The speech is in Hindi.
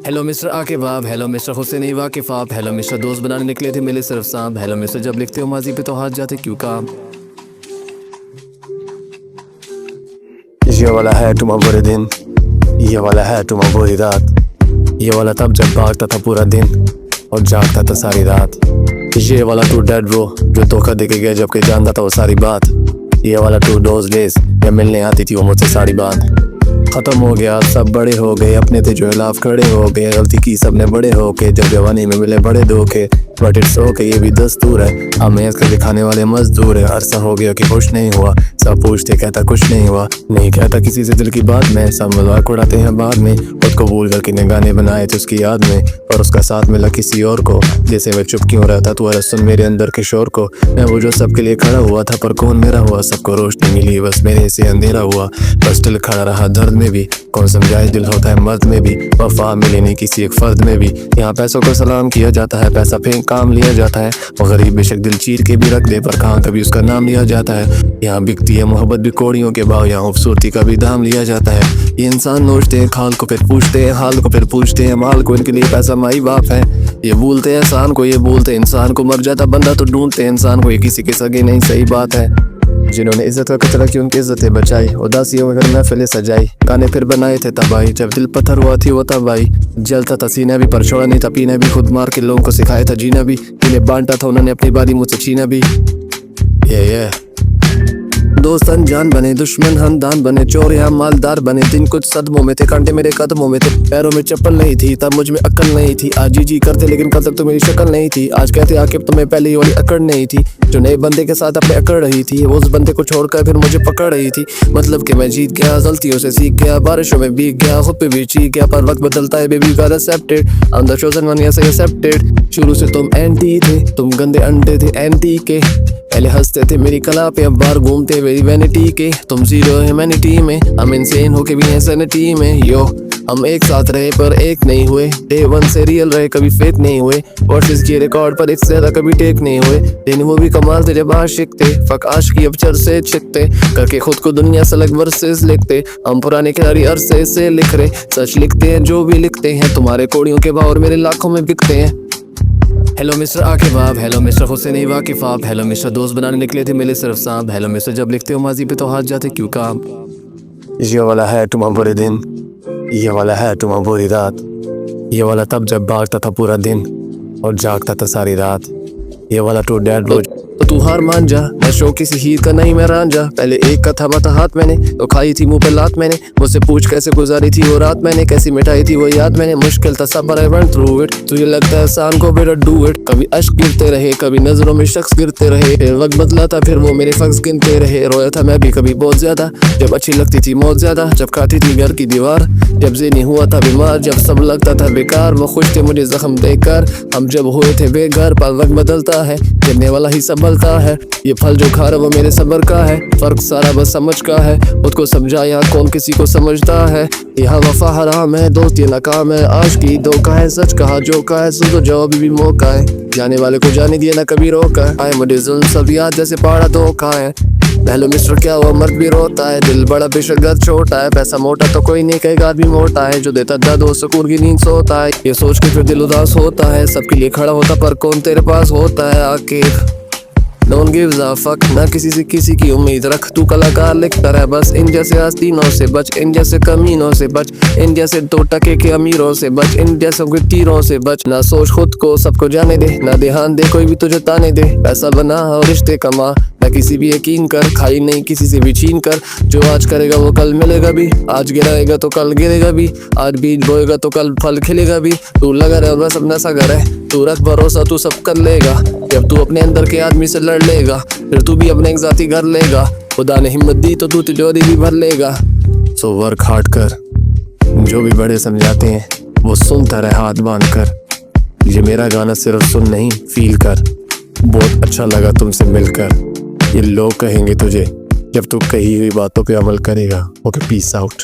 हेलो मिस्टर आके बाब, हेलो मिस्टर हुसैन वाकिफ आप, हेलो मिस्टर दोस्त बनाने निकले थे मिले सिर्फ सांप, हेलो मिस्टर जब लिखते हो माजी पे तो हाथ जाते क्यों काम। ये वाला है तुम्हारा बुरे दिन, ये वाला है तुम्हारा बुरी रात, ये वाला तब जब भागता था पूरा दिन और जागता था सारी रात। ये वाला टू डेड ब्रो जो धोखा देके गया जबकि जानता था वो सारी बात। ये वाला टू दोज डेज जब मिलने आती थी वो मुझसे सारी बात। खत्म हो गया सब बड़े हो गए, अपने थे जो खिलाफ खड़े हो गए, गलती की सबने बड़े हो के जब जवानी में मिले बड़े धोखे। बट इट्स ओके ये भी दस्तूर है, अब मेहनत करके खाने वाले मजदूर है। अरसा हो गया कि खुश नहीं हुआ, सब पूछते कहता कुछ नहीं हुआ, नहीं कहता किसी से दिल की बात में, सब मजाक उड़ाते हैं बाद में। खुद को भूल कर कितने गाने बनाए थे उसकी याद में और उसका साथ मिला किसी और को। जैसे मैं चुप क्यों रहता तू अरे सुन मेरे अंदर के शोर को। मैं वो जो सबके लिए खड़ा हुआ था पर कौन मेरा हुआ, सबको रोशनी मिली बस मेरे से अंधेरा हुआ। बस दिल खड़ा रहा दर्द में भी, कौन समझाए दिल होता है मर्द में भी, वफा मिली नहीं किसी एक फर्द में भी। यहाँ पैसों को सलाम किया जाता है, पैसा फेंक काम लिया जाता है, और गरीब बेशक दिल चीर के भी रख दे पर कहाँ कभी उसका नाम लिया जाता है। यहाँ बिकती है मोहब्बत भी कौड़ियों के भाव, यहाँ खूबसूरती का भी दाम लिया जाता है। ये इंसान नोचते हैं खाल को फिर पूछते हैं हाल को, फिर पूछते हैं माल को, इनके लिए पैसा माई बाप है। ये भूलते हैं एहसान को, ये बोलते हैं इंसान को, मर जाता बंदा तो ढूंढते हैं इंसान को, ये किसी के सगे नहीं सही बात है। जिन्होंने इज्जत का कचरा की उनकी इज्जतें बचाई, उदासियों में घर महफिलें सजाई, गाने फिर बनाए थे तबाही, जब दिल पत्थर हुआ थी वो तबाही। जलता था सीना भी पर छोड़ा नहीं था पीना भी, खुद मार के लोगों को सिखाया था जीना भी, जिन्हें बांटा था उन्होंने अपनी बारी मुझसे छीना भी। ये दोस्त अनजान बने, दुश्मन हमदान बने, चोर यहाँ मालदार बने। दिन कुछ सदमों में थे, कांटे मेरे कदमों में थे, पैरों में चप्पल नहीं थी, तब मुझ में अक्ल नहीं थी। आज जी करते लेकिन कल तक तो मेरी शक्ल नहीं थी। आज कहते आके तुम्हें पहले वाली अकड़ नहीं थी, जो नए बंदे के साथ अपने अकड़ रही थी, वो उस बंदे को छोड़कर फिर मुझे पकड़ रही थी। मतलब कि मैं जीत गया, गलतियों से सीख गया, बारिशों में भीग गया, खुद पे भी चीख गया, पर वक्त बदलता है baby got accepted, I am the chosen one yes accepted. शुरू से तुम एंटी थे, तुम गंदे अंडे थे एंटी के, पहले हंसते थे मेरी कला पे अब बार घूमते मेरी वैनिटी के। तुम जीरो ह्यूमैनिटी में, हम इनसेन होके भी हैं सैनिटी में। यो हम एक साथ रहे पर एक नहीं हुए, डे वन से रियल रहे कभी फेक नहीं हुए, वर्सेस के रिकॉर्ड पर एक से ज्यादा कभी टेक नहीं हुए। दिन वो भी कमाल थे जब आशिक थे, फक आशिकी अब चर्चे छिकते, करके खुद को दुनिया से अलग वर्सेस लिखते। हम पुराने खिलाड़ी अरसे से लिख रहे, सच लिखते हैं जो भी लिखते हैं, तुम्हारे कोड़ियों के भाव और मेरे लाखों में बिकते हैं। हेलो मिस्टर आके बाब, हेलो मिस्टर हुसैन वाकिफ आप, हेलो मिस्टर दोस्त बनाने निकले थे मिले सिर्फ सांप, हेलो मिस्टर जब लिखते हो माजी पे तो हाथ जाते क्यों काम। ये वाला है तुम्हारा बुरे दिन, ये वाला है तुम्हारा बुरी रात, ये वाला तब जब भागता था पूरा दिन और जागता था सारी रात। ये वाला टू डेड रोज तो तू हार मान जा, मैं शो किसी हीर का नहीं मैं रांझा। पहले एक का थामा था हाथ मैंने, तो खाई थी मुंह पे लात मैंने, मुझसे पूछ कैसे गुजारी थी वो रात मैंने, कैसी मिटाई थी वो याद मैंने। मुश्किल था सबर आई वेंट थ्रू इट, तुझे लगता है आसान को बेटा डू इट। कभी अश्क गिरते रहे, कभी नजरों में शख्स गिरते रहे, फिर वक्त बदला था फिर वो मेरे फख्स गिनते रहे। रोया था मैं भी कभी बहुत ज्यादा, जब अच्छी लगती थी मौत ज्यादा, जब खाती थी घर की दीवार, जब ज़हनी हुआ था बीमार, जब सब लगता था बेकार, वो खुश थे मुझे जख्म देकर। हम जब हुए थे बेघर, पर वक्त बदलता है, गिरने वाला ही संभलता है। ये फल जो खा रहा वो मेरे सब्र का है, फर्क सारा बस समझ का है, खुद को समझा यहाँ कौन किसी को समझता है। यहाँ वफा हराम है, दोस्त ये नाकाम है, आशिकी धोखा है, सच कहा जो का है, सुन तो जवाब भी मौका है, जाने वाले को जाने दिया ना कभी रोका है। आए मुझे जुल्म सब याद जैसे पहाड़ा धोखा है। हेलो मिस्टर क्या हुआ मर्द भी रोता है, दिल बड़ा बेशक घर छोटा है, पैसा मोटा तो कोई नहीं कहेगा भी मोटा है, जो देता दर्द वो सुकून की नींद सोता है। ये सोच के फिर दिल उदास होता है, सबके लिए खड़ा होता पर कौन तेरे पास होता है आके। Don't give a fuck, ना किसी से किसी की उम्मीद रख, तू कलाकार लिखता रह बस। इन जैसे आस्तीनों से बच, इन जैसे कमीनों से बच, इन जैसे दो टके के अमीरों से बच, इन जैसे तीरों से बच। ना सोच खुद को सबको जाने दे, ना ध्यान दे कोई भी तुझे ताने दे। पैसा बना और रिश्ते कमा, ना किसी भी यकीन कर, खाई नहीं किसी से भी छीन कर। जो आज करेगा वो कल मिलेगा भी, आज गिराएगा तो कल गिरेगा भी, आज बीज बोएगा तो कल फल खिलेगा भी। तू लगा रहे और बस अपना सगर है, तू रख भरोसा तू सब कर लेगा। जब तू अपने अंदर के आदमी से लड़ लेगा, फिर तू भी अपने एक जाती घर लेगा। खुदा ने हिम्मत दी तो तू तिजोरी भी भर लेगा। सो वर्क हार्ड कर, जो भी बड़े समझाते हैं वो सुनता रहे हाथ बांध कर। ये मेरा गाना सिर्फ सुन नहीं फील कर, बहुत अच्छा लगा तुमसे मिलकर। ये लोग कहेंगे तुझे जब तू कही हुई बातों पे अमल करेगा। Okay peace out.